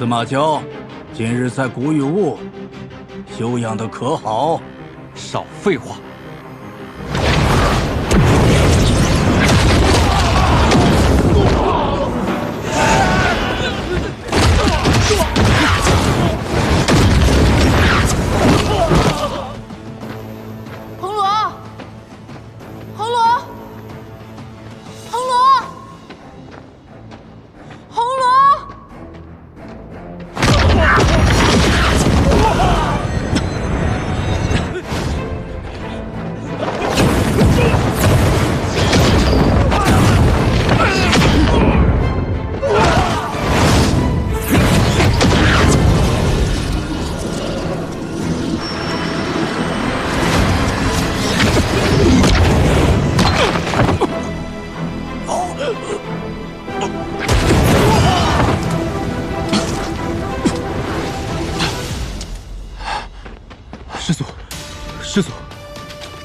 司马交，今日在古雨坞休养的可好？少废话！红罗，红罗，红罗，红罗！师祖，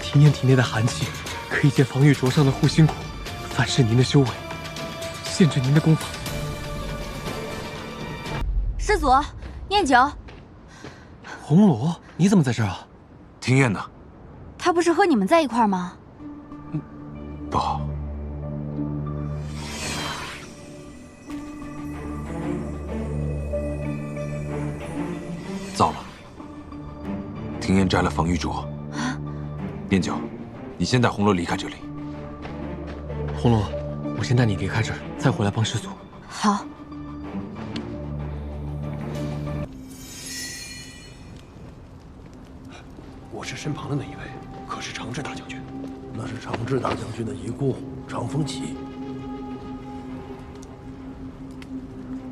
体验体内的寒气，可以借防御灼伤的护心骨，反噬您的修为，限制您的功法。师祖，念酒。红罗，你怎么在这儿啊？庭燕呢？他不是和你们在一块儿吗？不。糟了，庭燕摘了防御镯。念九，你先带红罗离开这里。红罗，我先带你离开这儿，再回来帮师祖。好。我是身旁的那一位，可是长治大将军。那是长治大将军的遗孤长风起。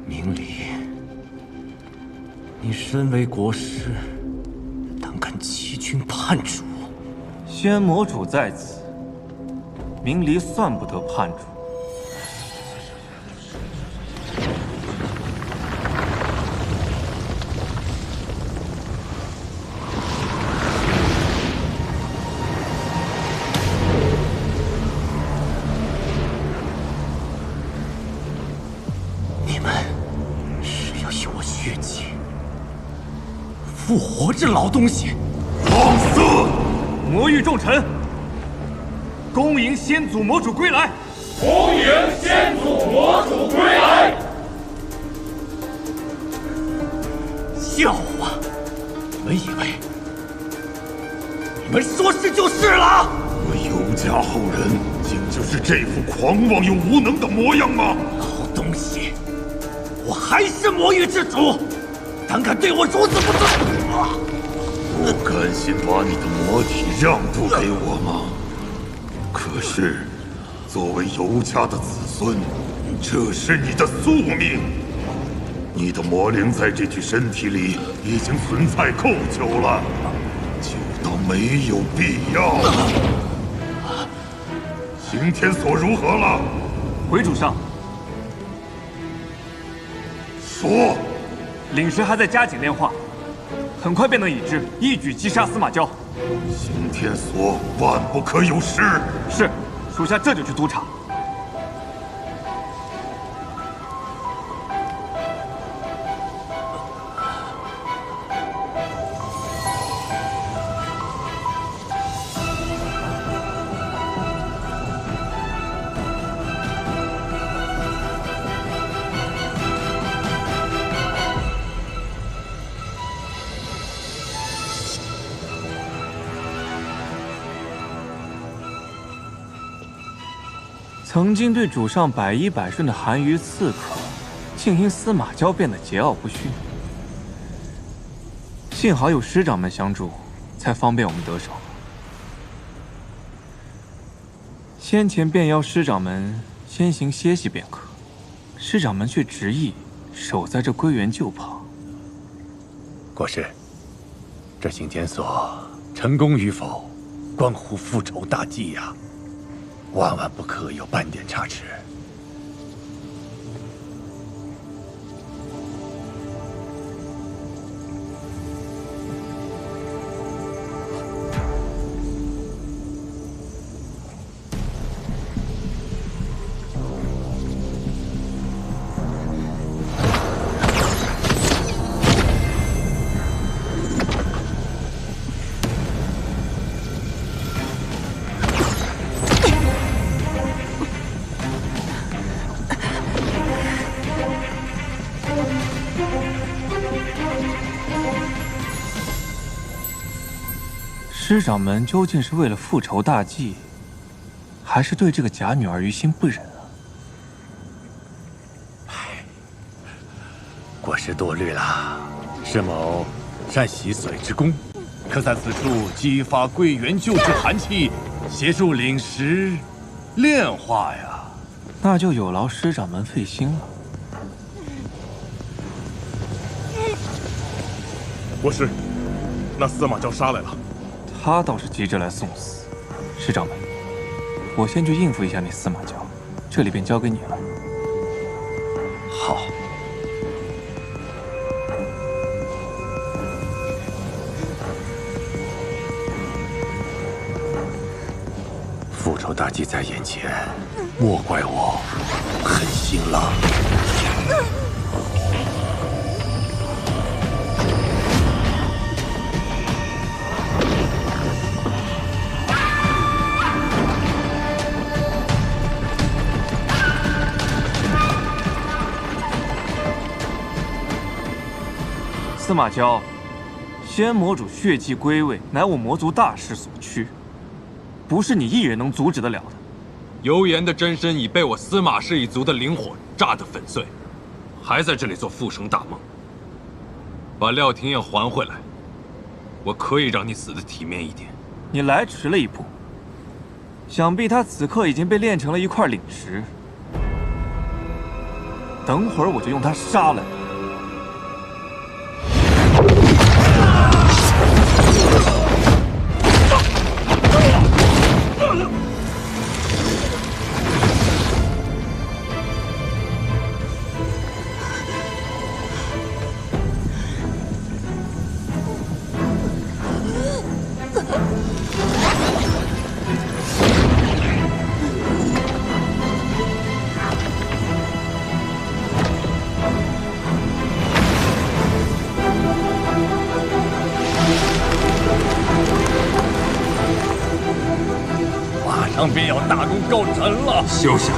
明离，你身为国师，胆敢欺君叛主？宣魔主在此，明离算不得叛主。你们是要以我血祭复活这老东西？放肆！魔域众臣，恭迎先祖魔主归来！恭迎先祖魔主归来！笑话！你们以为你们说是就是了？我尤家后人竟就是这副狂妄又无能的模样吗？老东西，我还是魔域之主，胆敢对我如此不尊！不甘心把你的魔体让渡给我吗？可是，作为尤家的子孙，这是你的宿命。你的魔灵在这具身体里已经存在够久了，久到没有必要。刑天所如何了？回主上，说。领时还在加紧炼化，很快便能已知，一举击杀司马交。刑天所万不可有失。是，属下这就去督查。曾经对主上百依百顺的韩愈刺客，竟因司马交变得桀骜不驯。幸好有师长们相助，才方便我们得手。先前便邀师长们先行歇息便可，师长们却执意守在这归元臼旁。国师，这刑天所成功与否，关乎复仇大计呀，万万不可有半点差池。师掌门究竟是为了复仇大计，还是对这个假女儿于心不忍啊？国师多虑了，师某善习水之功，可在此处激发归元救之寒气，协助领石炼化呀。那就有劳师掌门费心了。国师，那司马昭杀来了。他倒是急着来送死。师掌门，我先去应付一下那司马昭，这里便交给你了。好。复仇大计在眼前，莫怪我狠心了。司马昭，仙魔主血祭归位，乃我魔族大势所趋，不是你一人能阻止得了的。油盐的真身已被我司马氏一族的灵火炸得粉碎，还在这里做复生大梦。把廖廷燕还回来，我可以让你死得体面一点。你来迟了一步，想必他此刻已经被炼成了一块灵石。等会儿我就用他杀了你。马上便要大功告成了。休想！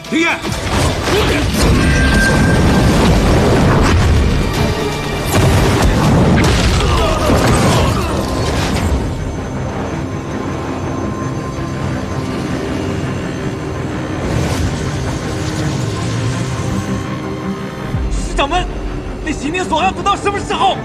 廷燕，师掌门，那刑天锁要等到什么时候？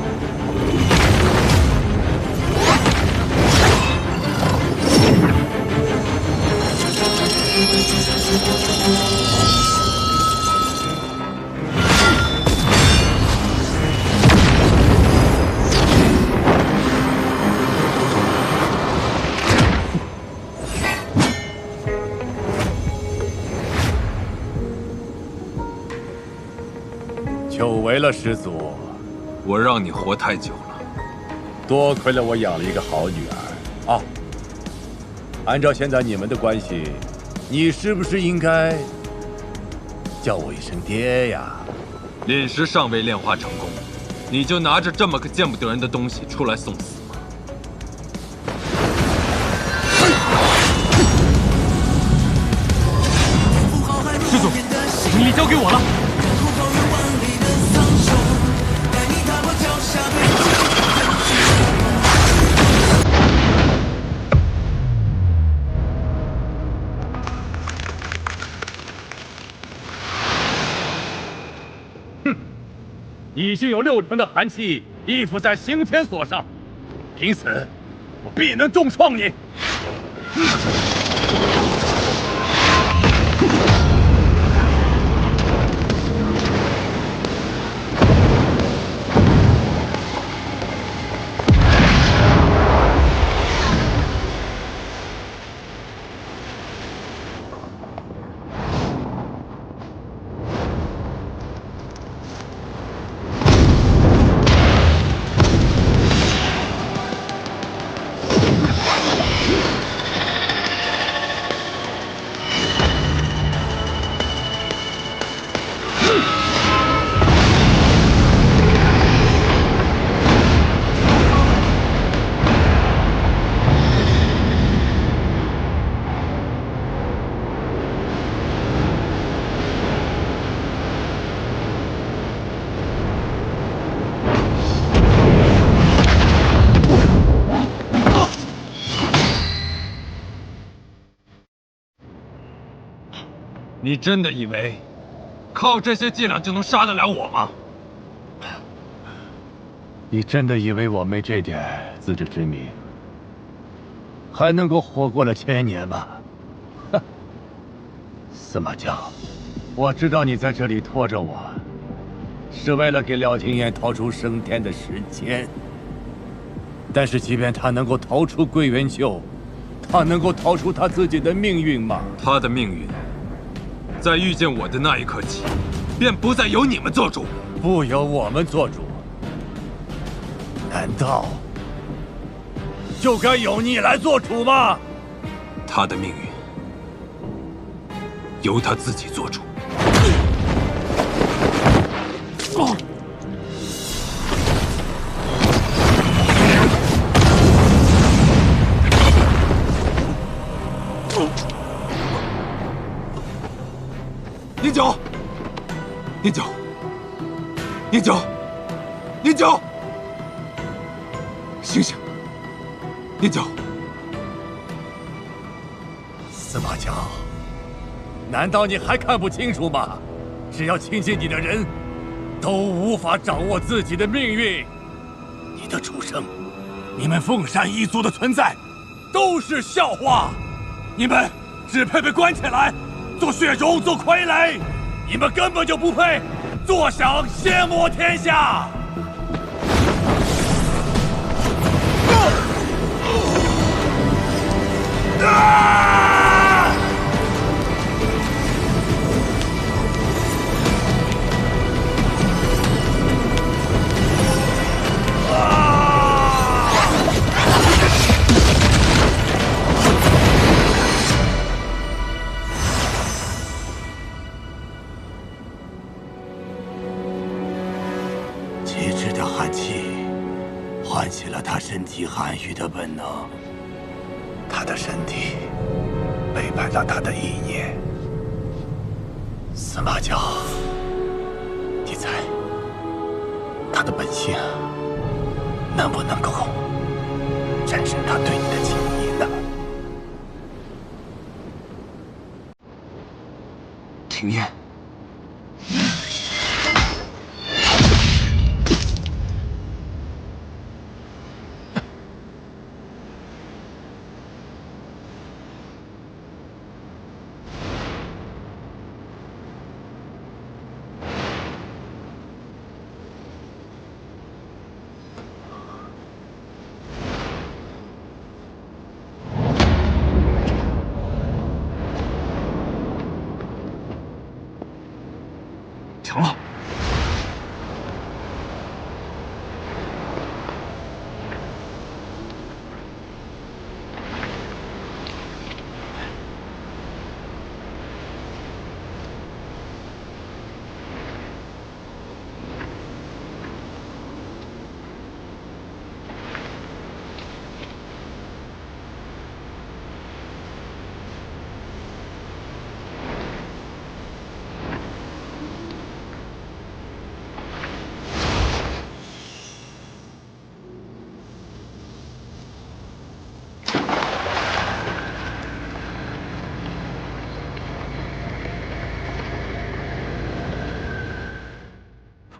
久违了，师祖。我让你活太久了，多亏了我养了一个好女儿啊！按照现在你们的关系，你是不是应该叫我一声爹呀？炼石尚未炼化成功，你就拿着这么个见不得人的东西出来送死吗？师祖，灵力交给我了。已经有6成的寒气依附在刑天锁上，凭此，我必能重创你。你真的以为靠这些伎俩就能杀得了我吗？你真的以为我没这点自知之明，还能够活过了1000年吗？哼！司马江，我知道你在这里拖着我，是为了给廖廷彦逃出升天的时间。但是，即便他能够逃出归元袖，他能够逃出他自己的命运吗？他的命运，在遇见我的那一刻起，便不再由你们做主，不由我们做主。难道就该由你来做主吗？他的命运由他自己做主。宁九，宁九，宁九，宁九！醒醒，宁九！司马江，难道你还看不清楚吗？只要亲近你的人，都无法掌握自己的命运。你的出生，你们凤山一族的存在，都是笑话。你们只配被关起来，做血种，做傀儡。你们根本就不配坐享仙魔天下。极致的寒气唤起了他身体寒郁的本能，他的身体背叛了他的意念。司马江，你猜他的本性能不能够战胜他对你的情谊呢？廷彦，停了！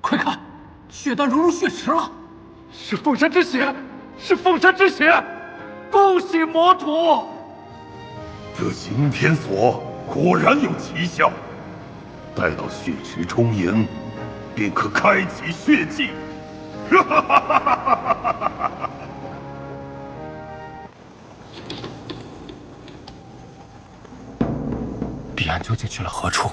快看，血丹融入血池了！是凤山之血，是凤山之血！恭喜魔主！这刑天锁果然有奇效，待到血池充盈，便可开启血祭。哈哈哈哈哈哈！彼岸究竟去了何处？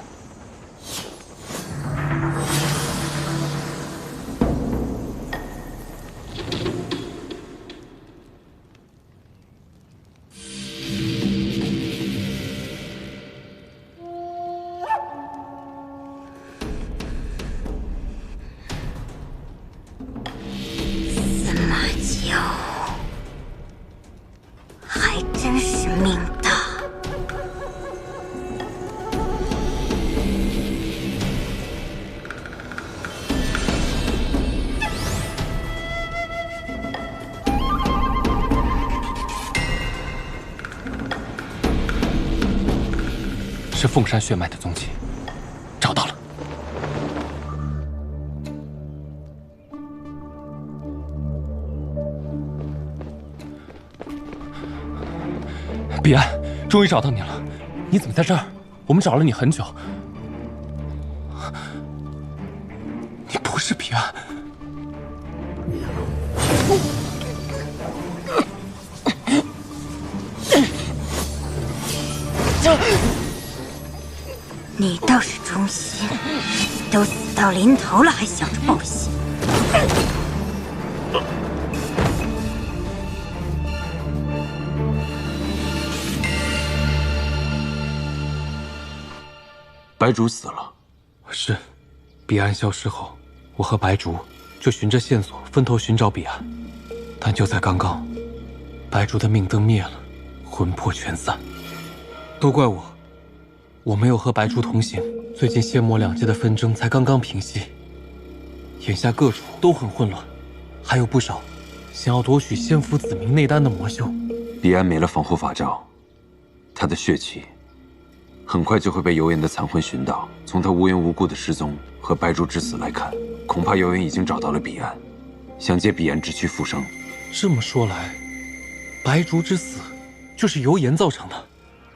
还真是命大。是凤山血脉的踪迹，找到了。彼岸，终于找到你了！你怎么在这儿？我们找了你很久。你不是彼岸。你倒是忠心，都死到临头了，还想着报喜。白竹死了。是，彼岸消失后，我和白竹就循着线索分头寻找彼岸，但就在刚刚，白竹的命灯灭了，魂魄全散。都怪我，我没有和白竹同行。最近仙魔两界的纷争才刚刚平息，眼下各处都很混乱，还有不少想要夺取仙府子民内丹的魔修。彼岸没了防护法罩，他的血气很快就会被油烟的残魂寻到。从他无缘无故的失踪和白竹之死来看，恐怕油烟已经找到了彼岸，想借彼岸之躯复生。这么说来，白竹之死就是油盐造成的。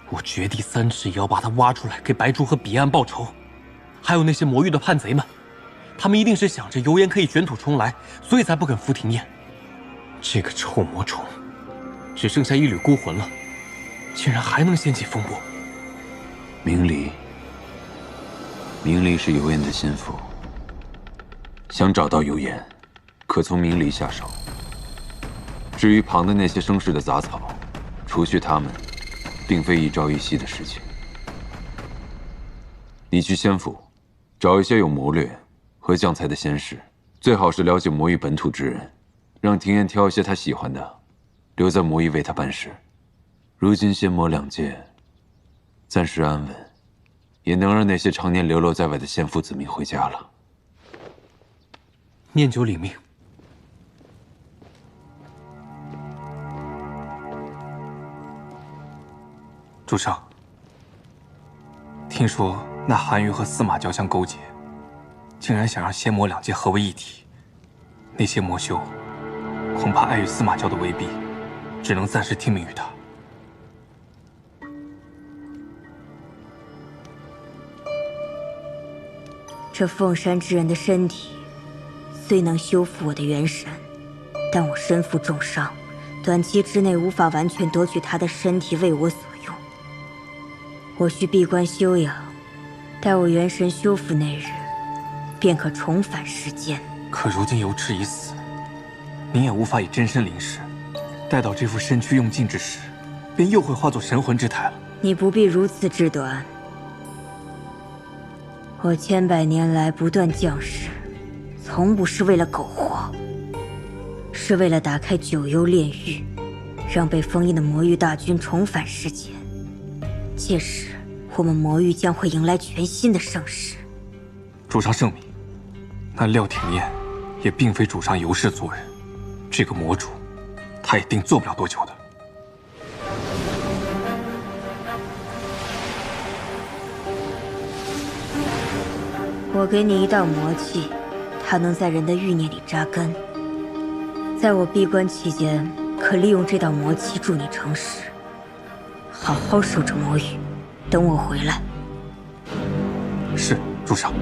我掘地三尺也要把他挖出来，给白竹和彼岸报仇。还有那些魔域的叛贼们，他们一定是想着油盐可以卷土重来，所以才不肯服庭宴。这个臭魔虫，只剩下一缕孤魂了，竟然还能掀起风波。明离，明离是油烟的心腹。想找到油烟，可从明离下手。至于旁的那些生事的杂草，除去他们，并非一朝一夕的事情。你去仙府，找一些有谋略和将才的仙士，最好是了解魔域本土之人，让庭院挑一些他喜欢的，留在魔域为他办事。如今仙魔两界暂时安稳，也能让那些常年流落在外的仙府子民回家了。念九领命。主上，听说那韩愈和司马交相勾结，竟然想让仙魔两界合为一体。那些魔修恐怕碍于司马交的威逼，只能暂时听命于他。这凤山之人的身体虽能修复我的元神，但我身负重伤，短期之内无法完全夺取他的身体为我所用。我需闭关休养，待我元神修复那日，便可重返世间。可如今油赤已死，您也无法以真身临世。待到这副身躯用尽之时，便又会化作神魂之态了。你不必如此志短。我千百年来不断降世，从不是为了苟活，是为了打开九幽炼狱，让被封印的魔域大军重返世间。届时，我们魔域将会迎来全新的盛世。主上圣明，那廖廷彦也并非主上尤氏族人，这个魔主，他也定做不了多久的。我给你一道魔气，它能在人的欲念里扎根。在我闭关期间，可利用这道魔气助你成事。好好守着魔域，等我回来。是，主上。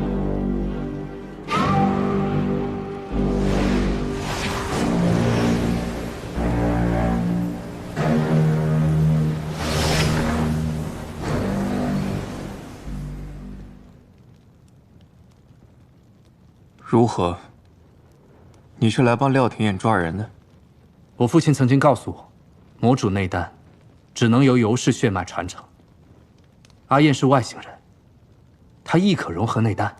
如何？你是来帮廖廷彦抓人的？我父亲曾经告诉我，魔主内丹只能由尤氏血脉传承。阿燕是外星人，她亦可融合内丹。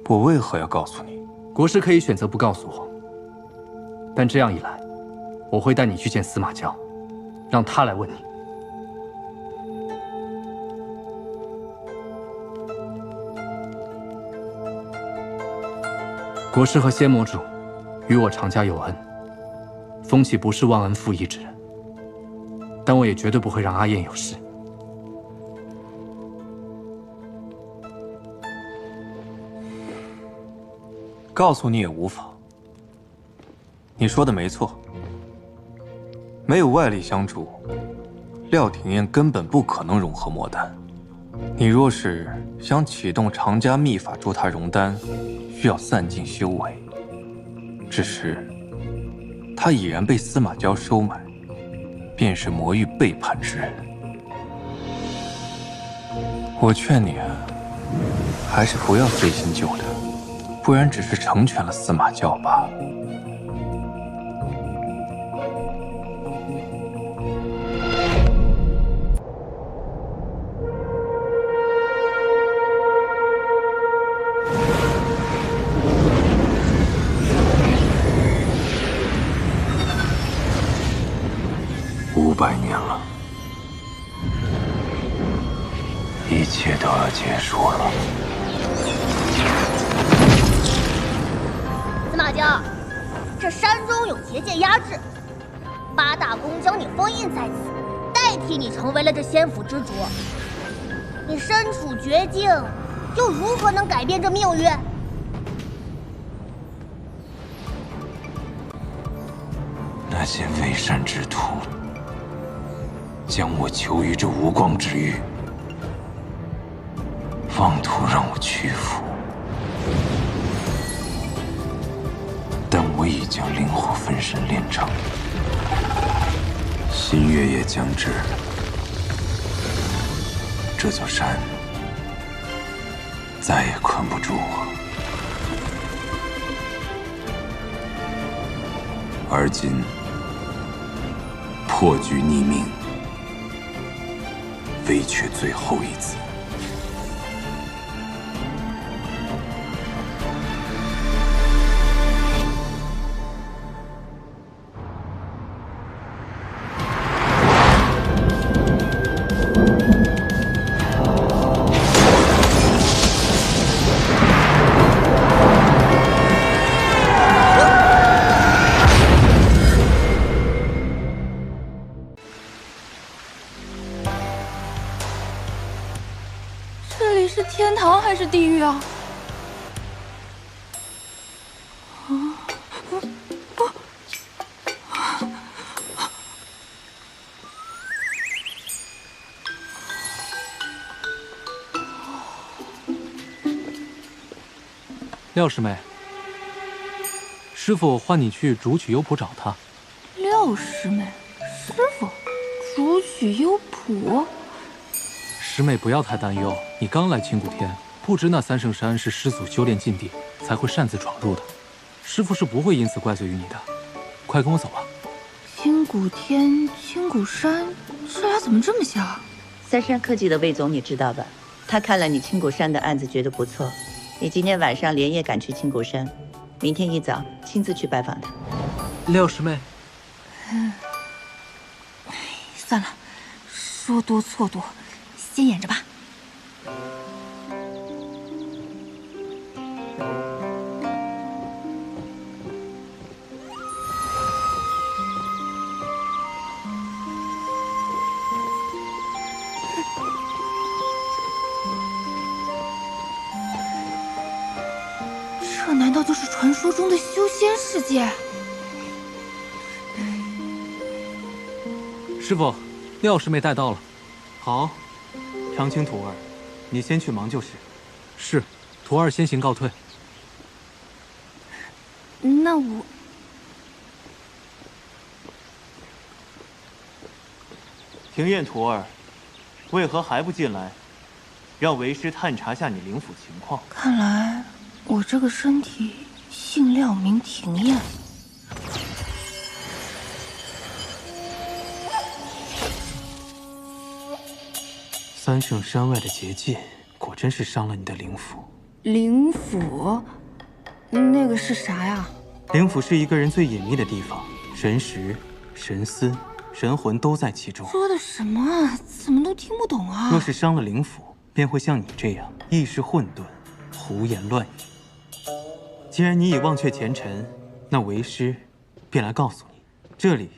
我为何要告诉你？国师可以选择不告诉我，但这样一来，我会带你去见司马交，让他来问你。国师和仙魔主与我常家有恩，风启不是忘恩负义之人，但我也绝对不会让阿燕有事。告诉你也无妨。你说的没错，没有外力相助，廖廷烨根本不可能融合魔丹。你若是想启动长家秘法助他融丹，需要散尽修为。只是他已然被司马娇收买，便是魔域背叛之人。我劝你啊，还是不要费心救他，不然只是成全了司马娇罢了。500年了，一切都要结束了。司马娇，这山中有结界压制，8大宫将你封印在此，代替你成为了这仙府之主。你身处绝境，又如何能改变这命运？那些为善之徒将我囚于这无光之域，妄图让我屈服，但我已将灵火分身炼成，新月也将至，这座山再也困不住我。而今破局逆命，唯缺最后一子。这里是天堂还是地狱啊？廖师妹，师傅唤你去竹取幽谱找他。廖师妹，师傅，竹取幽谱。师妹不要太担忧，你刚来青谷天，不知那三圣山是师祖修炼禁地，才会擅自闯入的。师傅是不会因此怪罪于你的。快跟我走吧。青谷天、青谷山，这俩怎么这么像？三山科技的魏总你知道吧？他看了你青谷山的案子，觉得不错。你今天晚上连夜赶去青谷山，明天一早亲自去拜访他。廖师妹，算了，说多错多，先演着吧。这难道就是传说中的修仙世界？师傅，廖师妹带到了。好，长青徒儿，你先去忙就是。是，徒儿先行告退。那我……庭院徒儿，为何还不进来？让为师探查下你灵府情况。看来我这个身体姓廖名庭烨。三圣山外的结界，果真是伤了你的灵府。灵府？那个是啥呀？灵府是一个人最隐秘的地方，神识、神思、神魂都在其中。说的什么啊？怎么都听不懂啊！若是伤了灵府，便会像你这样意识混沌，胡言乱语。既然你已忘却前尘，那为师便来告诉你，这里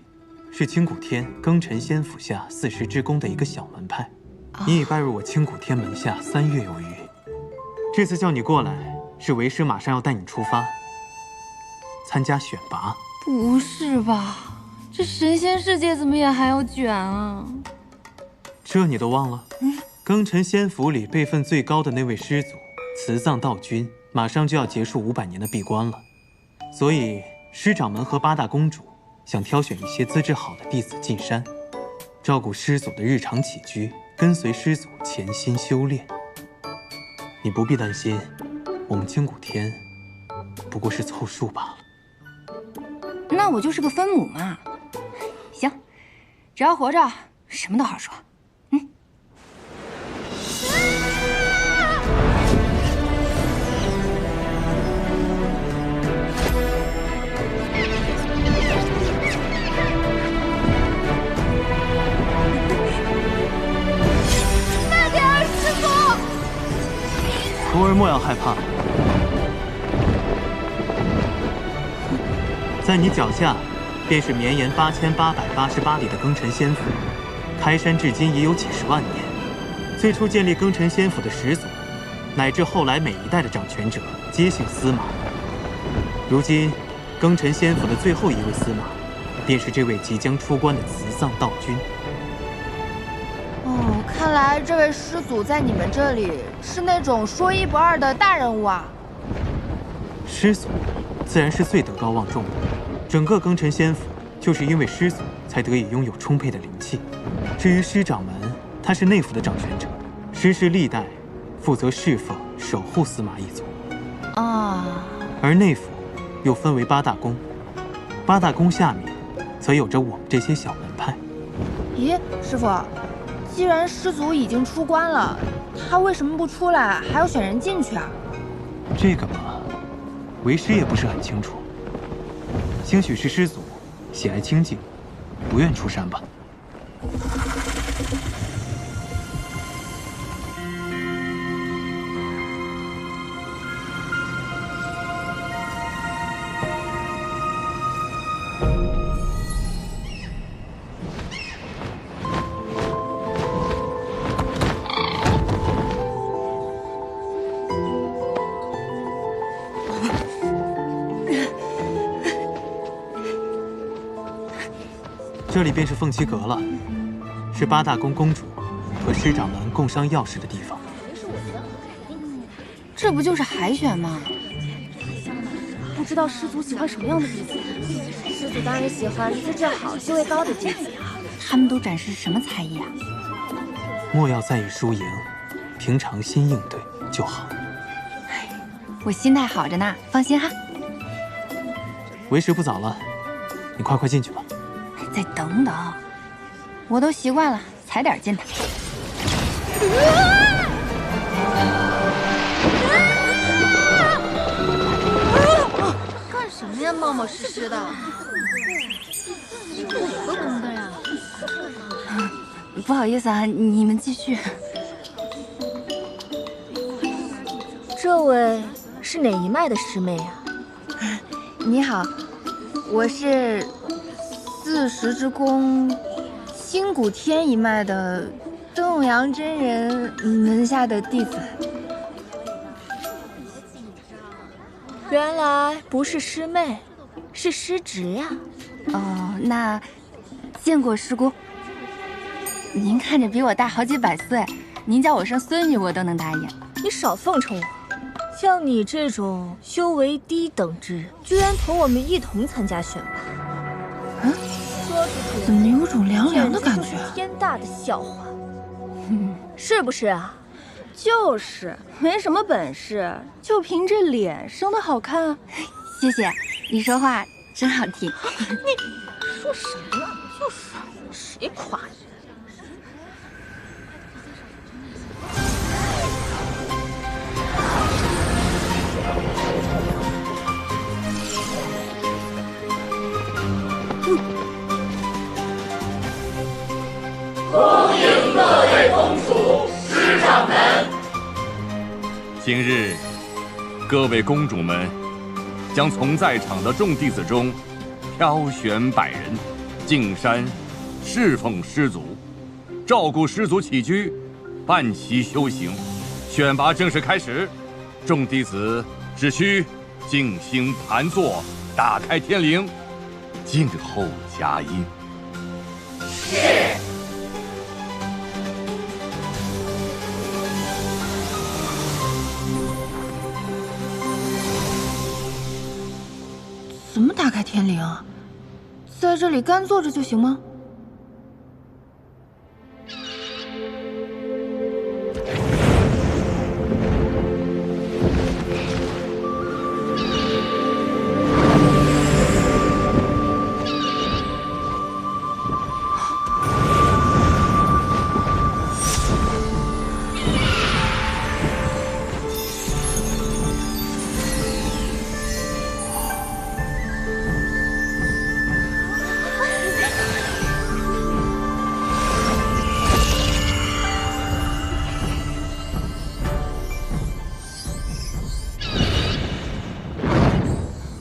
是青谷天庚辰仙府下四时之宫的一个小门派。你已拜入我青谷天门下3月有余。这次叫你过来，是为师马上要带你出发，参加选拔。不是吧？这神仙世界怎么也还要卷啊？这你都忘了？庚辰仙府里辈分最高的那位师祖慈藏道君，马上就要结束500年的闭关了，所以师掌门和8大公主想挑选一些资质好的弟子进山，照顾师祖的日常起居，跟随师祖潜心修炼。你不必担心，我们金谷天不过是凑数罢了。那我就是个分母嘛。行，只要活着，什么都好说。慢点儿，师祖！徒儿莫要害怕，在你脚下，便是绵延8888里的庚辰仙府。开山至今已有几十万年。最初建立庚辰仙府的始祖，乃至后来每一代的掌权者，皆姓司马。如今，庚辰仙府的最后一位司马，便是这位即将出关的慈藏道君。哦，看来这位师祖在你们这里是那种说一不二的大人物啊。师祖，自然是最德高望重的。整个庚辰仙府，就是因为师祖才得以拥有充沛的灵气。至于师掌门，他是内府的掌权者，时时历代负责侍奉、守护司马一族。而内府又分为8大宫，8大宫下面则有着我们这些小门派。咦，师傅，既然师祖已经出关了，他为什么不出来，还要选人进去啊？这个嘛，为师也不是很清楚。兴许是师祖喜爱清静，不愿出山吧。这里便是凤栖阁了，是8大宫公主和师掌门共商要事的地方。这不就是海选吗？不知道师祖喜欢什么样的弟子？师祖当然喜欢资质好、修为高的弟子。他们都展示什么才艺啊？莫要在意输赢，平常心应对就好。我心态好着呢，放心哈。为时不早了，你快进去吧。再等等，我都习惯了，踩点进来。干什么呀，冒冒失失的？哪个宫的呀？不好意思啊，你们继续。这位是哪一脉的师妹呀？你好，我是40之宫新古天一脉的东阳真人门下的弟子。原来不是师妹，是师侄呀。哦，那见过师姑。您看着比我大好几百岁，您叫我声孙女我都能答应。你少奉承我，像你这种修为低等之人，居然同我们一同参加选拔。怎么有种凉凉的感觉？天大的笑话，是不是啊？就是，没什么本事，就凭这脸生得好看。谢谢，你说话真好听。你说什么呢？就是谁夸你？恭迎各位公主、师掌门。今日，各位公主们将从在场的众弟子中挑选100人，进山侍奉师祖，照顾师祖起居，伴其修行。选拔正式开始，众弟子只需静心盘坐，打开天灵，静候佳音。是。怎么打开天灵啊？在这里干坐着就行吗？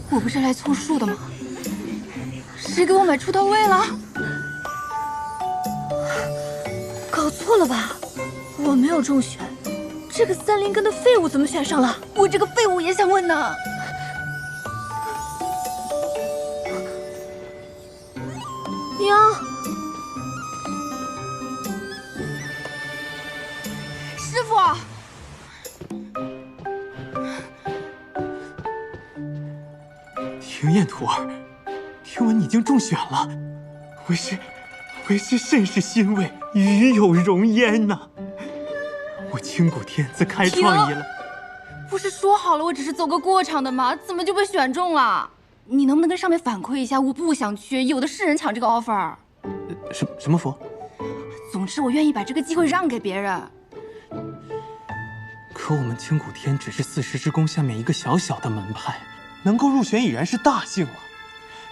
我不是来凑数的吗？谁给我买出道位了？搞错了吧？我没有中选，这个3灵根的废物怎么选上了？我这个废物也想问呢。娘，师傅。庭燕徒儿，听闻你竟中选了，为师甚是欣慰，与有荣焉呐！我清谷天自开创以来，不是说好了我只是走个过场的吗？怎么就被选中了？你能不能跟上面反馈一下？我不想去，有的是人抢这个 offer。什么佛？总之，我愿意把这个机会让给别人。可我们清谷天只是四时之宫下面一个小小的门派。能够入选已然是大幸了，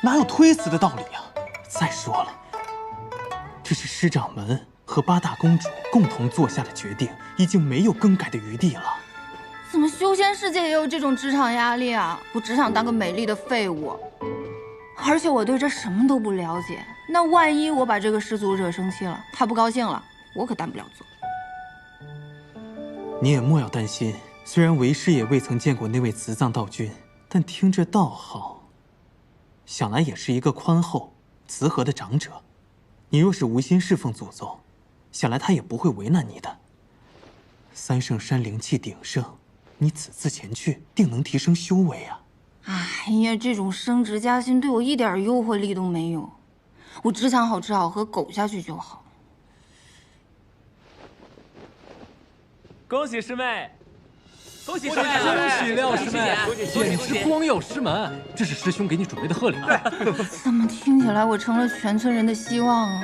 哪有推辞的道理啊？再说了，这是师掌门和8大公主共同做下的决定，已经没有更改的余地了。怎么修仙世界也有这种职场压力啊？我只想当个美丽的废物，而且我对这什么都不了解。那万一我把这个师祖惹生气了，他不高兴了，我可担不了责。你也莫要担心，虽然为师也未曾见过那位慈藏道君。但听这道号，想来也是一个宽厚、慈和的长者。你若是无心侍奉祖宗，想来他也不会为难你的。3圣山灵气鼎盛，你此次前去，定能提升修为啊！哎呀，这种升职加薪对我一点诱惑力都没有，我只想好吃好喝，苟下去就好。恭喜师妹！恭喜师妹！恭喜廖师妹，简直光耀师门！这是师兄给你准备的贺礼。怎么听起来我成了全村人的希望啊？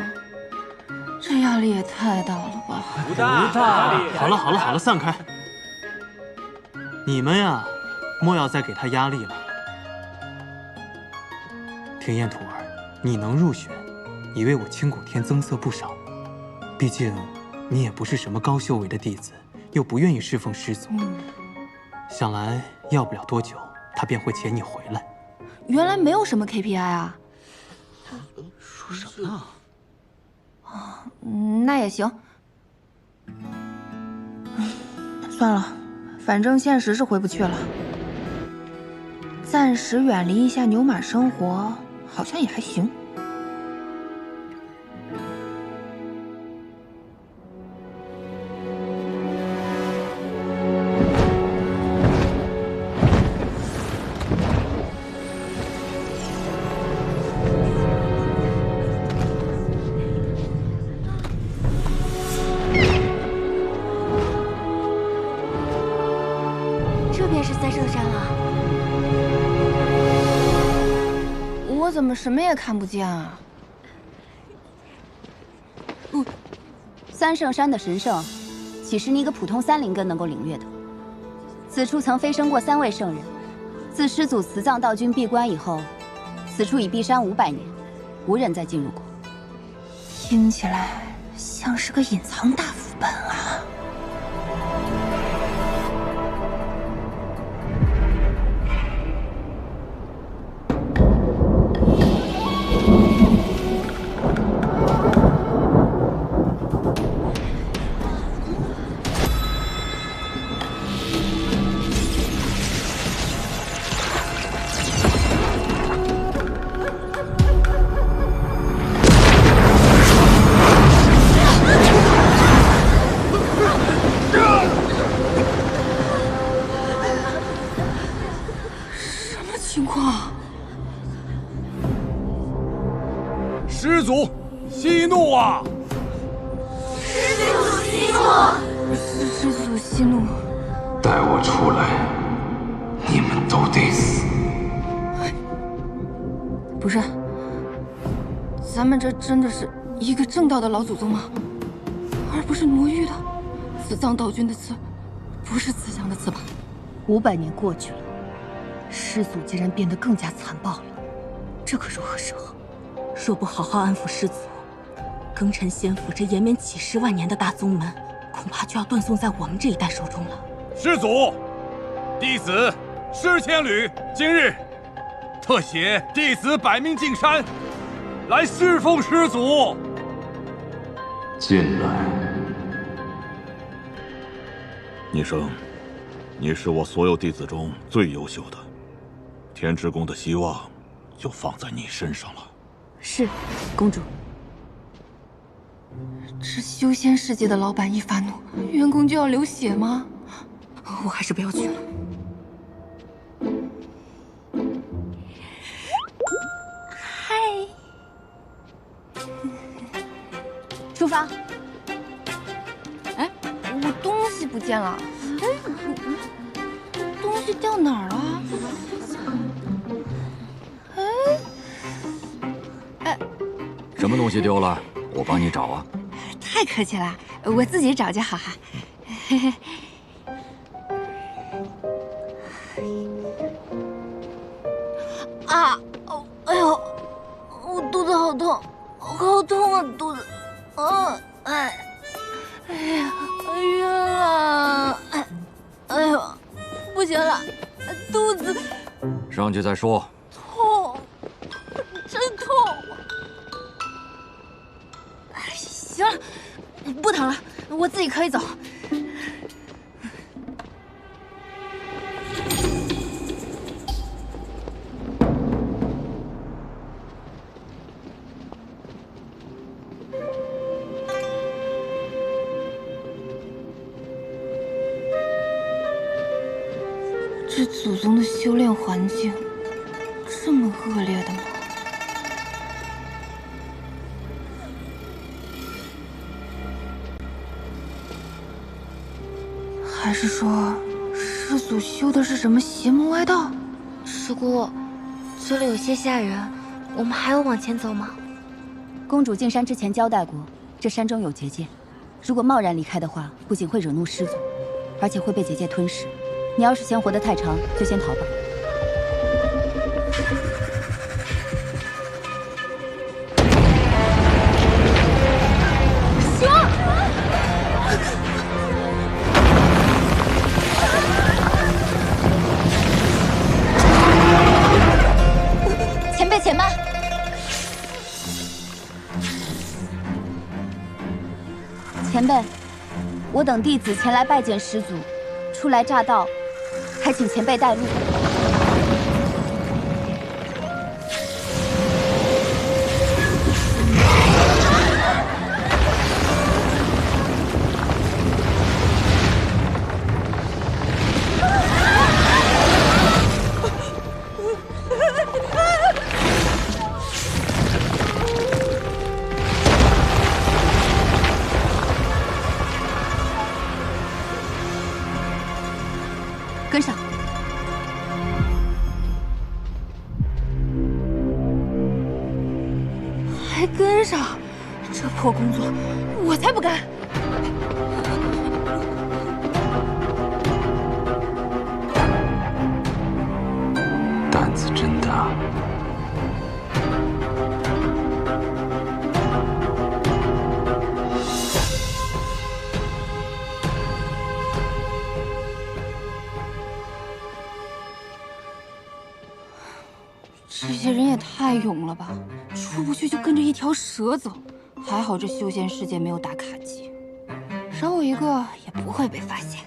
这压力也太大了吧！不大。好了，散开！你们呀，莫要再给他压力了。庭燕徒儿，你能入选，已为我清谷天增色不少。毕竟，你也不是什么高修为的弟子，又不愿意侍奉师祖。想来要不了多久，他便会遣你回来。原来没有什么 KPI 啊？说什么呢？那也行。算了，反正现实是回不去了。暂时远离一下牛马生活，好像也还行。这便是3圣山了。我怎么什么也看不见啊？3圣山的神圣，岂是你一个普通3灵根能够领略的？此处曾飞升过3位圣人，自师祖慈藏道君闭关以后，此处已闭山500年，无人再进入过。听起来像是个隐藏大副本啊！啊！师祖息怒！带我出来，你们都得死！不是，咱们这真的是一个正道的老祖宗吗？而不是魔域的。慈葬道君的慈，不是慈祥的慈吧？500年过去了，师祖竟然变得更加残暴了，这可如何是好？若不好好安抚师祖，庚辰仙府这延绵几十万年的大宗门，恐怕就要断送在我们这一代手中了。师祖，弟子施千旅今日特携弟子100名进山，来侍奉师祖。进来。逆生，你是我所有弟子中最优秀的，天之宫的希望就放在你身上了。是，公主。这修仙世界的老板一发怒，员工就要流血吗？我还是不要去了。嗨，出发。哎，我东西不见了。东西掉哪儿了？什么东西丢了？我帮你找啊！太客气了，我自己找就好哈。啊！哎呦，我肚子好痛，好痛啊！肚子，哎呀，晕了！哎呦，不行了，肚子上去再说。痛，真痛！行了，不疼了，我自己可以走。这祖宗的修炼环境这么恶劣的吗？还是说师祖修的是什么邪门歪道？师姑，这里有些吓人，我们还要往前走吗？公主进山之前交代过，这山中有结界，如果贸然离开的话，不仅会惹怒师祖，而且会被结界吞噬。你要是嫌活得太长，就先逃吧。行。前辈，且慢！前辈，我等弟子前来拜见师祖，初来乍到，还请前辈带路。跟上。还跟上？这破工作，我才不干！胆子真大。这些人也太勇了吧！出不去就跟着一条蛇走。还好这修仙世界没有打卡机，少我一个也不会被发现。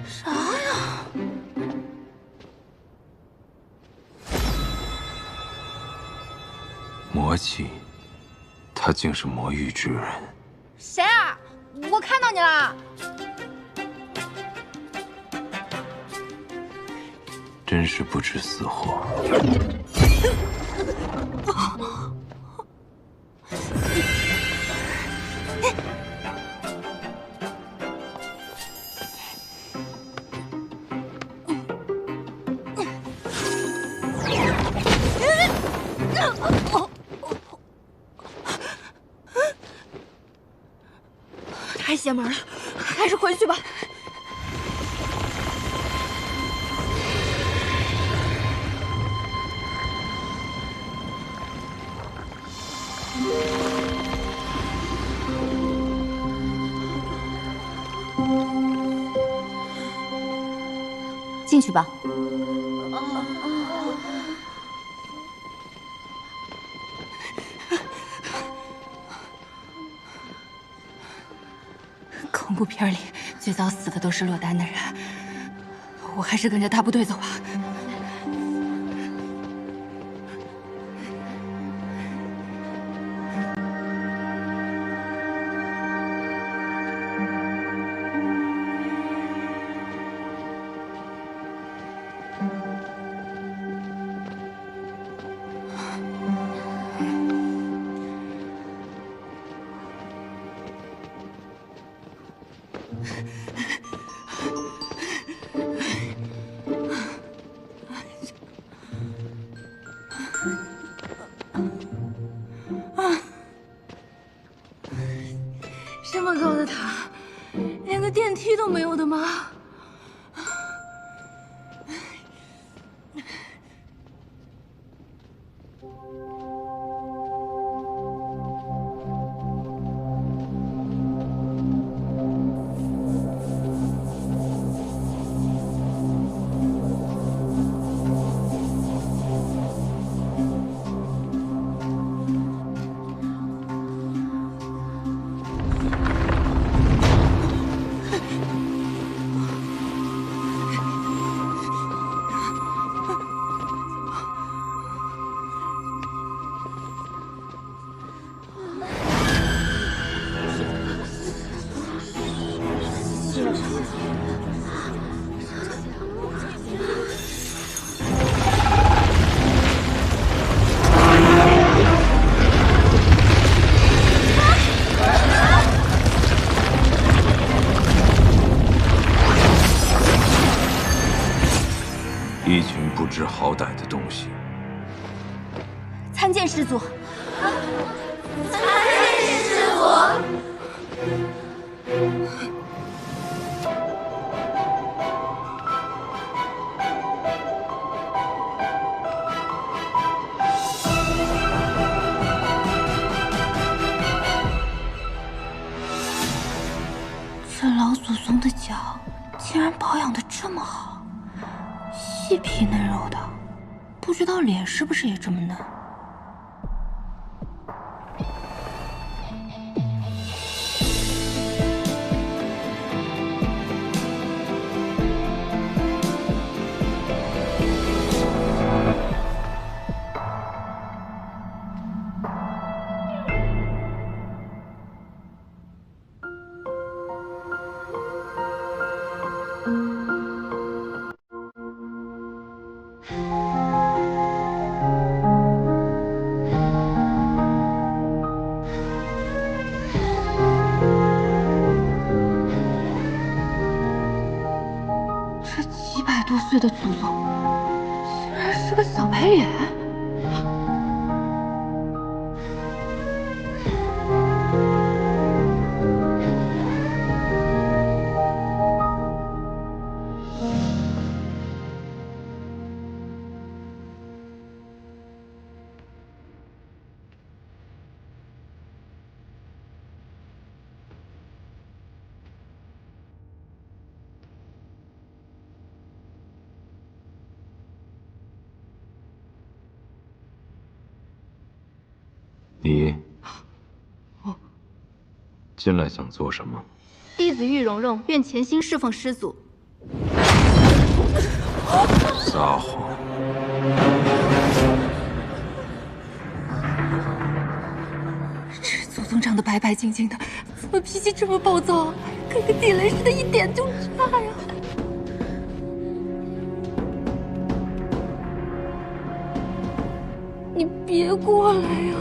啥呀？魔气，他竟是魔域之人。谁啊？我看到你了。真是不知死活。太邪门了，还是回去吧。进去吧。恐怖片里最早死的都是落单的人，我还是跟着大部队走吧。这么高的塔，连个电梯都没有的吗？一群不知好歹的东西。参见师祖。参见师祖。这老祖宗的脚竟然保养得这么好。细皮嫩肉的，不知道脸是不是也这么嫩？100多岁的祖宗，竟然是个小白脸。你进来想做什么？弟子玉蓉蓉愿潜心侍奉师祖。撒谎！这祖宗长得白白净净的，怎么脾气这么暴躁啊？跟个地雷似的，一点就炸呀！你别过来呀！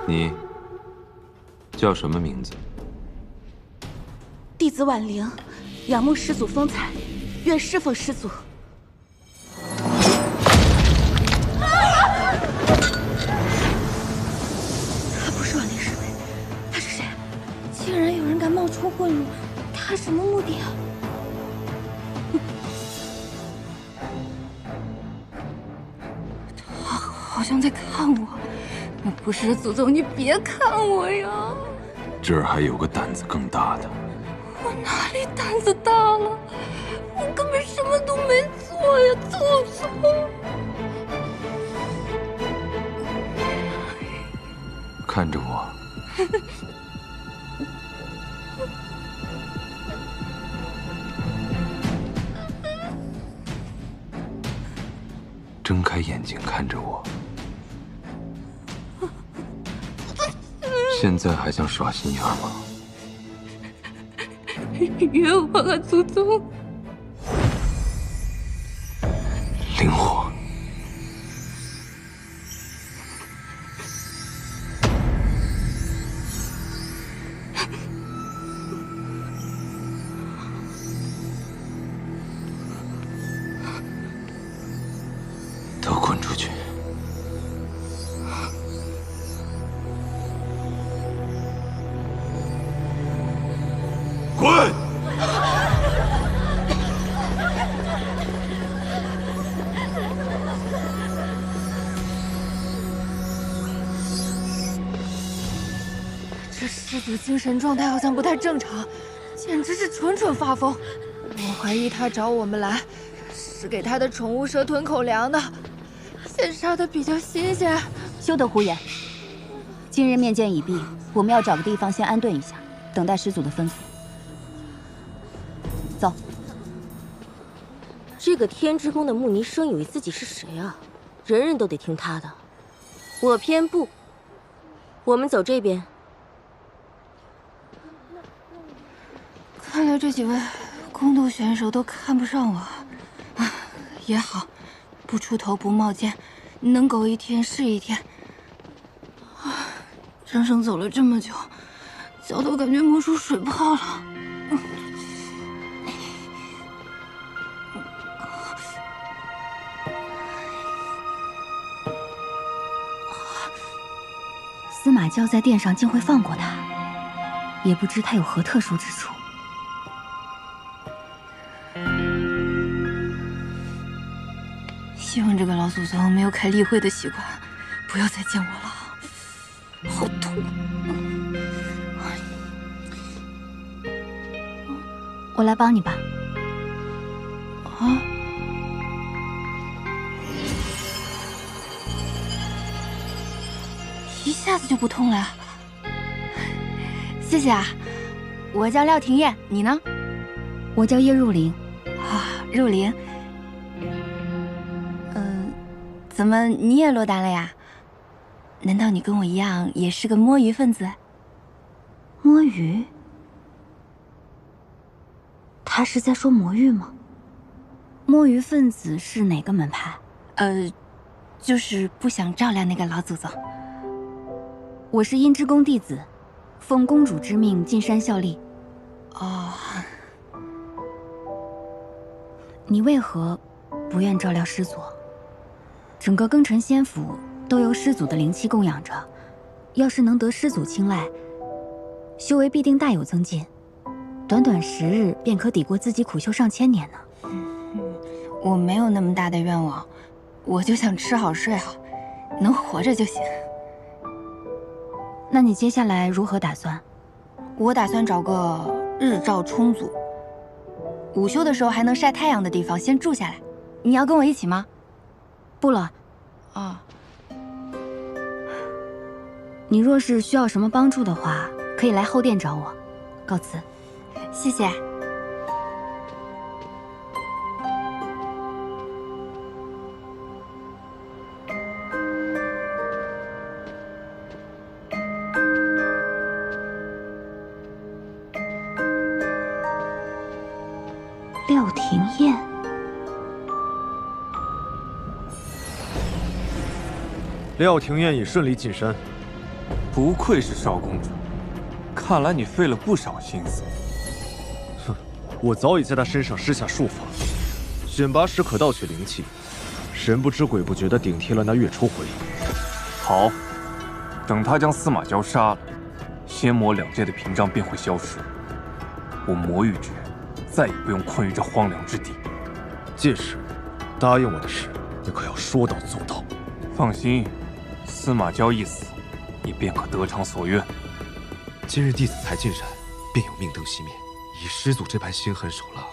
你叫什么名字？弟子婉玲，仰慕师祖风采，愿侍奉师祖。他不是婉玲师妹，他是谁？竟然有人敢冒充混入，他什么目的啊？他好像在看我。不是祖宗，你别看我呀！这儿还有个胆子更大的。我哪里胆子大了？我根本什么都没做呀，祖宗！看着我。睁开眼睛看着我。现在还想耍心眼吗？冤枉啊，祖宗！灵火，都滚出去！滚！这师祖精神状态好像不太正常，简直是蠢发疯。我怀疑他找我们来，是给他的宠物蛇吞口粮的。现杀的比较新鲜。休得胡言！今日面见已毕，我们要找个地方先安顿一下，等待师祖的吩咐。走。这个天之宫的穆尼生以为自己是谁啊？人人都得听他的。我偏不。我们走这边。看来这几位宫斗选手都看不上我，啊，也好，不出头不冒尖，能苟一天是一天。啊，整整走了这么久，脚都感觉磨出水泡了。司马教在殿上竟会放过他，也不知他有何特殊之处。希望这个老祖宗没有开例会的习惯，不要再见我了，好痛！我来帮你吧。啊！一下子就不痛了，谢谢啊！我叫廖廷艳，你呢？我叫叶入灵。啊，入灵。怎么你也落单了呀？难道你跟我一样也是个摸鱼分子？摸鱼？他是在说魔域吗？摸鱼分子是哪个门派？就是不想照料那个老祖宗。我是阴之宫弟子，奉公主之命进山效力。哦，你为何不愿照料师祖？整个庚辰仙府都由师祖的灵气供养着，要是能得师祖青睐，修为必定大有增进，短短10日便可抵过自己苦修上千年呢。我没有那么大的愿望，我就想吃好睡好，能活着就行。那你接下来如何打算？我打算找个日照充足、午休的时候还能晒太阳的地方先住下来。你要跟我一起吗？不了。啊。你若是需要什么帮助的话，可以来后殿找我。告辞。谢谢。廖廷艳已顺利进山。不愧是少公主，看来你费了不少心思。哼，我早已在他身上施下术法，选拔时可盗取灵气，神不知鬼不觉地顶替了那月初魂。好，等他将司马娇杀了，仙魔两界的屏障便会消失，我魔域之人再也不用困于这荒凉之地。届时，答应我的事，你可要说到做到。放心，司马娇一死，你便可得偿所愿。今日弟子才进山，便有命灯熄灭。以师祖这般心狠手辣、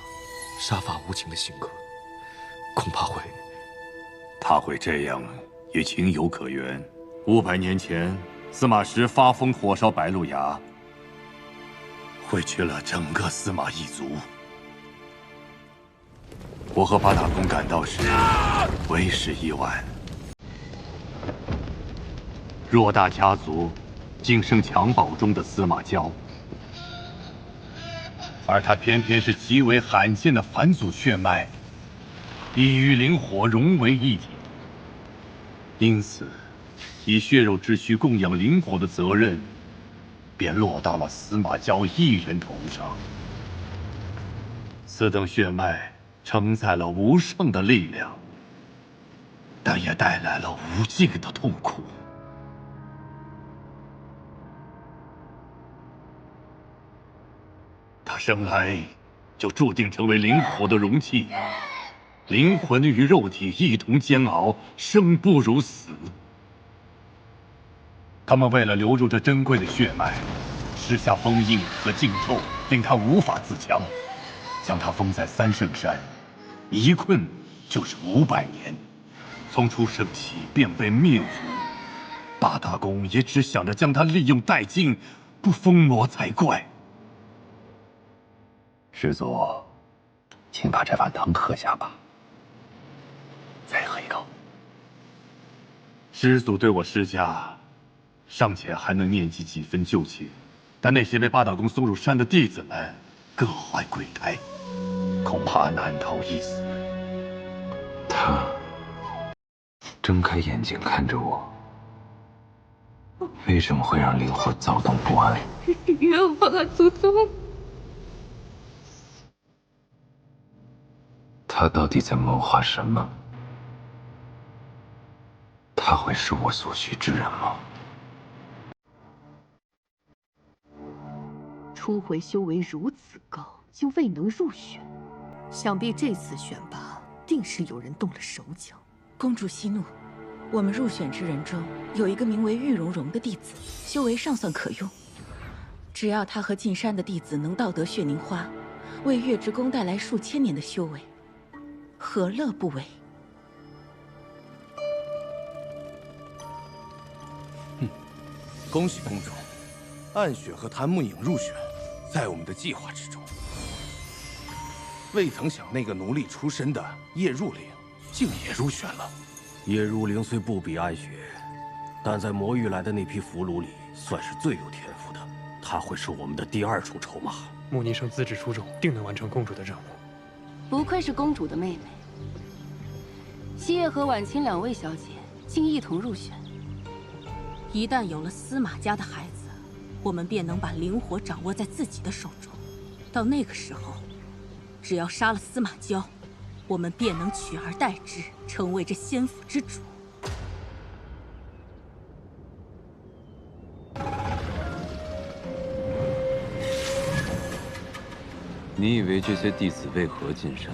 杀伐无情的性格，恐怕会……他会这样，也情有可原。500年前，司马师发疯火烧白鹿崖，毁去了整个司马一族。我和八大公赶到时，为时已晚。偌大家族，仅剩襁褓中的司马娇，而他偏偏是极为罕见的返祖血脉，已与灵火融为一体。因此，以血肉之躯供养灵火的责任，便落到了司马娇一人头上。此等血脉承载了无上的力量，但也带来了无尽的痛苦。他生来就注定成为灵火的容器，灵魂与肉体一同煎熬，生不如死。他们为了流入这珍贵的血脉，施下封印和禁咒，令他无法自强，将他封在三圣山，一困就是500年。从出生起便被灭族，八大公也只想着将他利用殆尽，不封魔才怪。师祖，请把这碗汤喝下吧。再喝一口。师祖对我施加，尚且还能念及几分旧情，但那些被八大公送入山的弟子们，各怀鬼胎，恐怕难逃一死。他睁开眼睛看着我，为什么会让灵火躁动不安？冤枉啊，祖宗！他到底在谋划什么？他会是我所需之人吗？初回修为如此高，就未能入选，想必这次选拔定是有人动了手脚。公主息怒，我们入选之人中有一个名为玉蓉蓉的弟子，修为尚算可用。只要他和进山的弟子能盗得血凝花，为月之宫带来数千年的修为，何乐不为？恭喜公主，暗雪和谭木影入选，在我们的计划之中。未曾想那个奴隶出身的叶入灵，竟也入选了。叶如灵虽不比暗雪，但在魔域来的那批俘虏里，算是最有天赋的。他会是我们的第2处筹码。穆尼生资质出众，定能完成公主的任务。不愧是公主的妹妹。西叶和婉清2位小姐竟一同入选。一旦有了司马家的孩子，我们便能把灵火掌握在自己的手中。到那个时候，只要杀了司马娇，我们便能取而代之，成为这仙府之主。你以为这些弟子为何进山？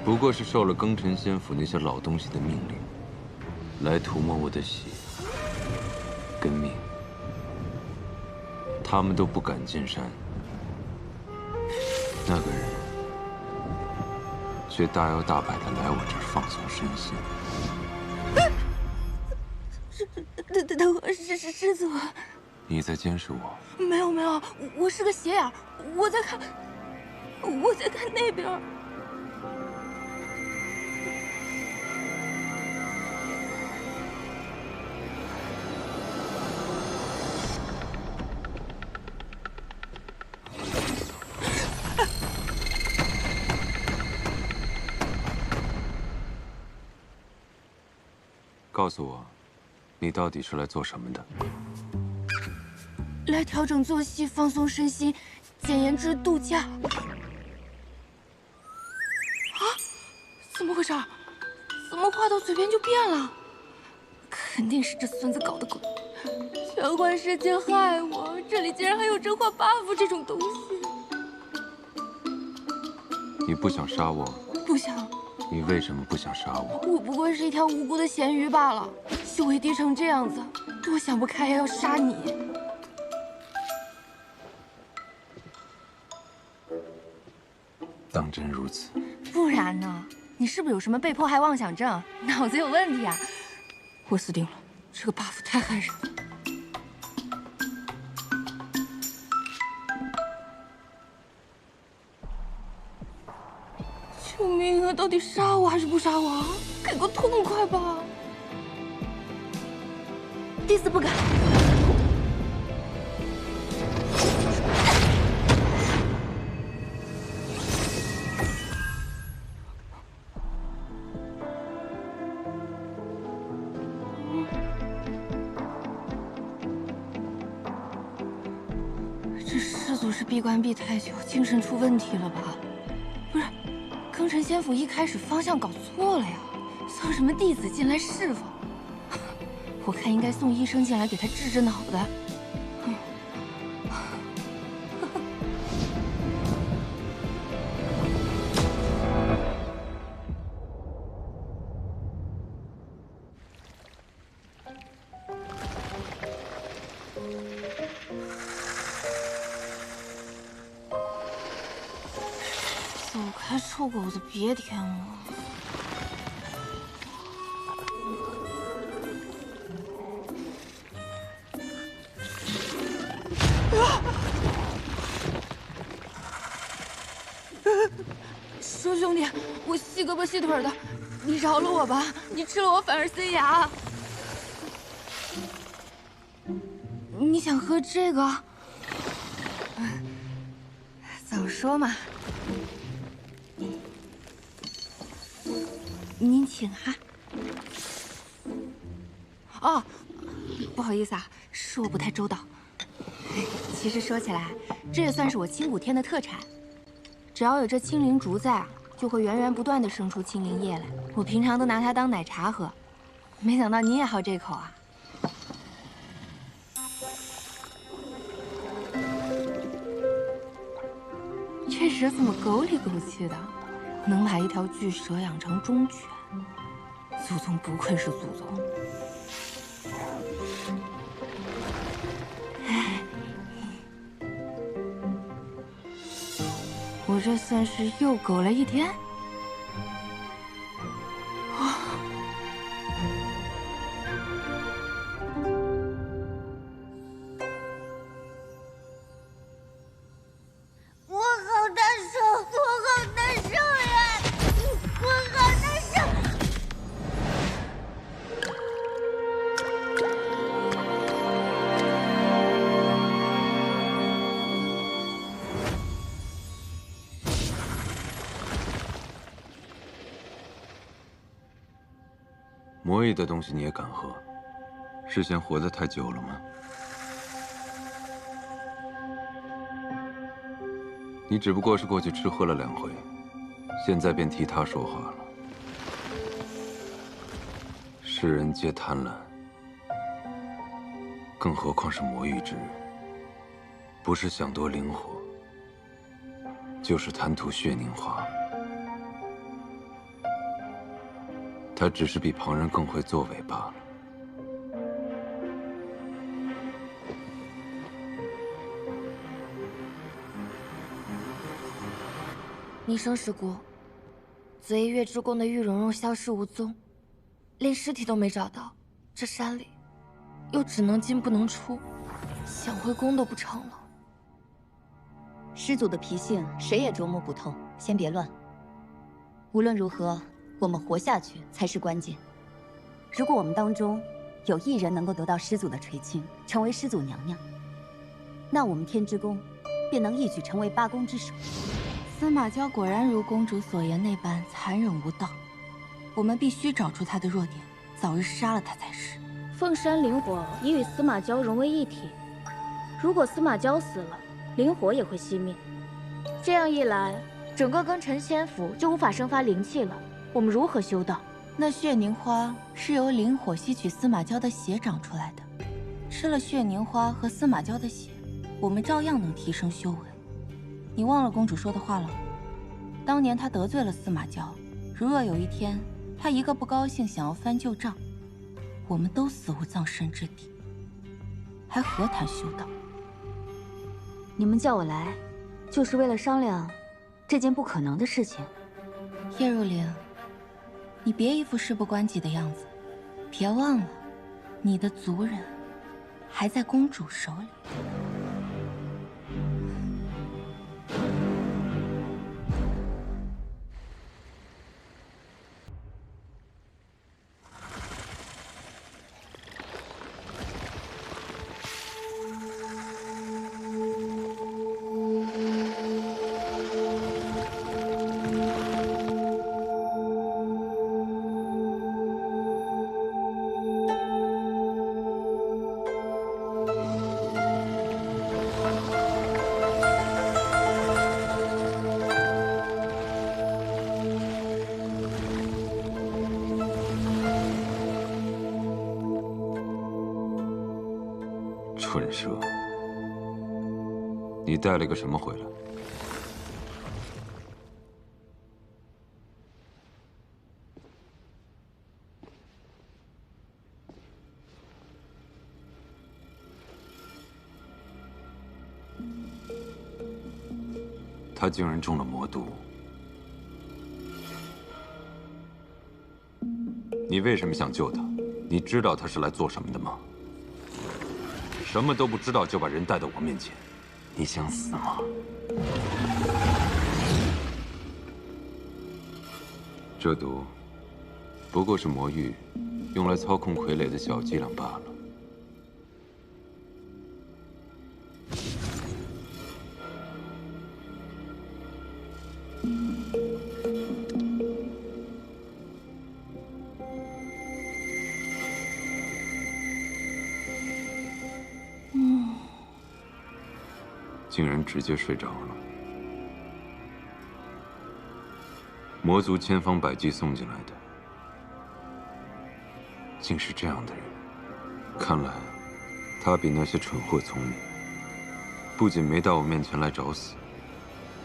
不过是受了庚辰仙府那些老东西的命令，来涂抹我的血跟命。他们都不敢进山，那个人却大摇大摆地来我这儿放松身心。等会儿，师祖，你在监视我？没有，我是个斜眼，我在看那边。告诉我，你到底是来做什么的？来调整作息，放松身心，简言之，度假。啊？怎么回事？怎么话到嘴边就变了？肯定是这孙子搞的鬼！玄幻世界害我，这里竟然还有真化 buff 这种东西。你不想杀我？不想。你为什么不想杀我？我不过是一条无辜的咸鱼罢了，修为低成这样子，多想不开呀，要杀你。当真如此？不然呢？你是不是有什么被迫害妄想症？脑子有问题啊！我死定了，这个 buff 太害人了。救命啊！到底杀我还是不杀我？给个痛快吧！弟子不敢。这师祖是闭关闭太久，精神出问题了吧？不是。庚辰仙府一开始方向搞错了呀，送什么弟子进来侍奉？我看应该送医生进来给他治治脑袋。走开，臭狗子，别舔我！说兄弟，我细胳膊细腿的，你饶了我吧！你吃了我反而塞牙。你想喝这个？早说嘛！您请哈。哦，不好意思啊，是我不太周到。其实说起来，这也算是我清谷天的特产。只要有这青灵竹在啊，就会源源不断的生出青灵叶来。我平常都拿它当奶茶喝，没想到您也好这口啊。这蛇怎么狗里狗气的？能把一条巨蛇养成忠犬，祖宗不愧是祖宗。哎，我这算是又狗了一天。魔域的东西你也敢喝？是嫌活得太久了吗？你只不过是过去吃喝了2回，现在便替他说话了。世人皆贪婪，更何况是魔域之人，不是想夺灵火，就是贪图血凝花。他只是比旁人更会作为罢了。逆生石谷，紫 A 月之宫的玉蓉蓉消失无踪，连尸体都没找到。这山里又只能进不能出，想回宫都不成了。师祖的脾性，谁也琢磨不透。先别乱。无论如何，我们活下去才是关键。如果我们当中有一人能够得到师祖的垂青，成为师祖娘娘，那我们天之宫便能一举成为8宫之首。司马娇果然如公主所言那般残忍无道，我们必须找出她的弱点，早日杀了她才是。凤山灵火已与司马胶融为一体，如果司马胶死了，灵火也会熄灭。这样一来，整个庚辰仙府就无法生发灵气了。我们如何修道？那血凝花是由灵火吸取司马胶的血长出来的，吃了血凝花和司马胶的血，我们照样能提升修为。你忘了公主说的话了？当年她得罪了司马胶，如若有一天她一个不高兴想要翻旧账，我们都死无葬身之地，还何谈修道？你们叫我来，就是为了商量这件不可能的事情。叶若灵，你别一副事不关己的样子，别忘了，你的族人还在公主手里。蠢蛇，你带了个什么回来？他竟然中了魔毒，你为什么想救他？你知道他是来做什么的吗？什么都不知道就把人带到我面前，你想死吗？这毒不过是魔域用来操控傀儡的小伎俩罢了。竟然直接睡着了。魔族千方百计送进来的，竟是这样的人。看来，他比那些蠢货聪明，不仅没到我面前来找死，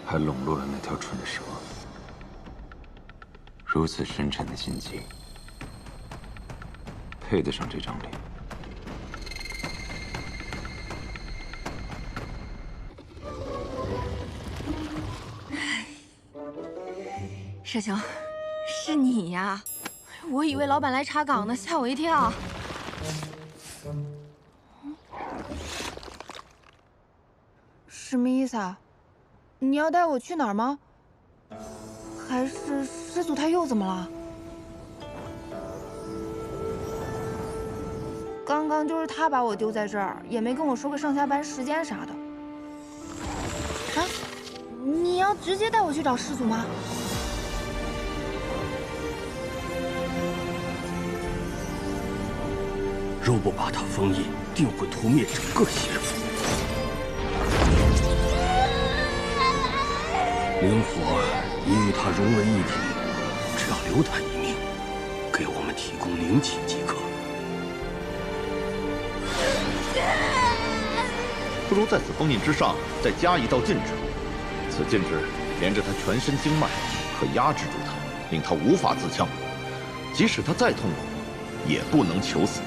还笼络了那条蠢蛇。如此深沉的心机，配得上这张脸。社兄，是你呀！我以为老板来查岗呢，吓我一跳。什么意思啊？你要带我去哪儿吗？还是师祖他又怎么了？刚刚就是他把我丢在这儿，也没跟我说个上下班时间啥的。啊？你要直接带我去找师祖吗？若不把他封印，定会屠灭整个仙府。灵火已与他融为一体，只要留他一命，给我们提供灵气即可。不如在此封印之上再加一道禁制，此禁制连着他全身经脉，可压制住他，令他无法自强。即使他再痛苦，也不能求死。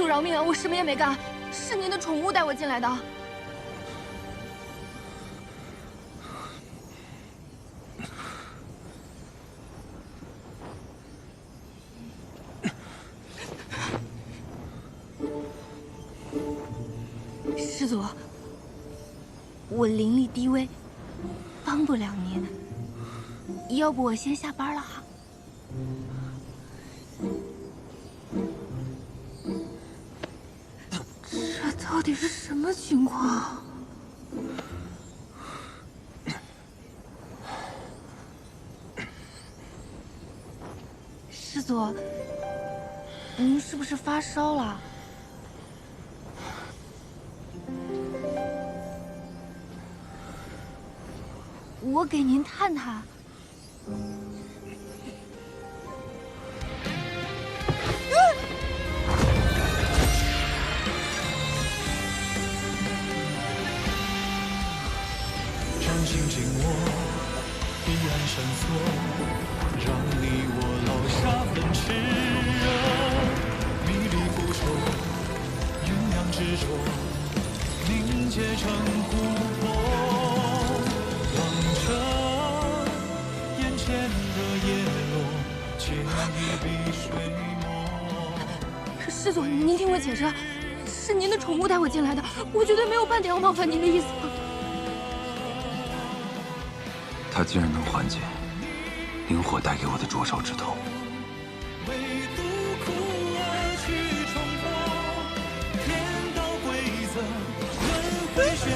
饶命啊！我什么也没干，是您的宠物带我进来的。祖，我灵力低微，帮不了您。要不我先下班了哈。这到底是什么情况？师祖，您是不是发烧了？我给您探探。掌心紧握，彼岸闪烁，让你我烙下份炽热，迷离复仇，鸳鸯执着，凝结成琥珀，望着眼前的叶落，轻一笔水墨。师祖，您听我解释，是您的宠物带我进来的，我绝对没有半点要冒犯您的意思。它竟然能缓解灵火带给我的灼烧之痛。天道规则，轮回血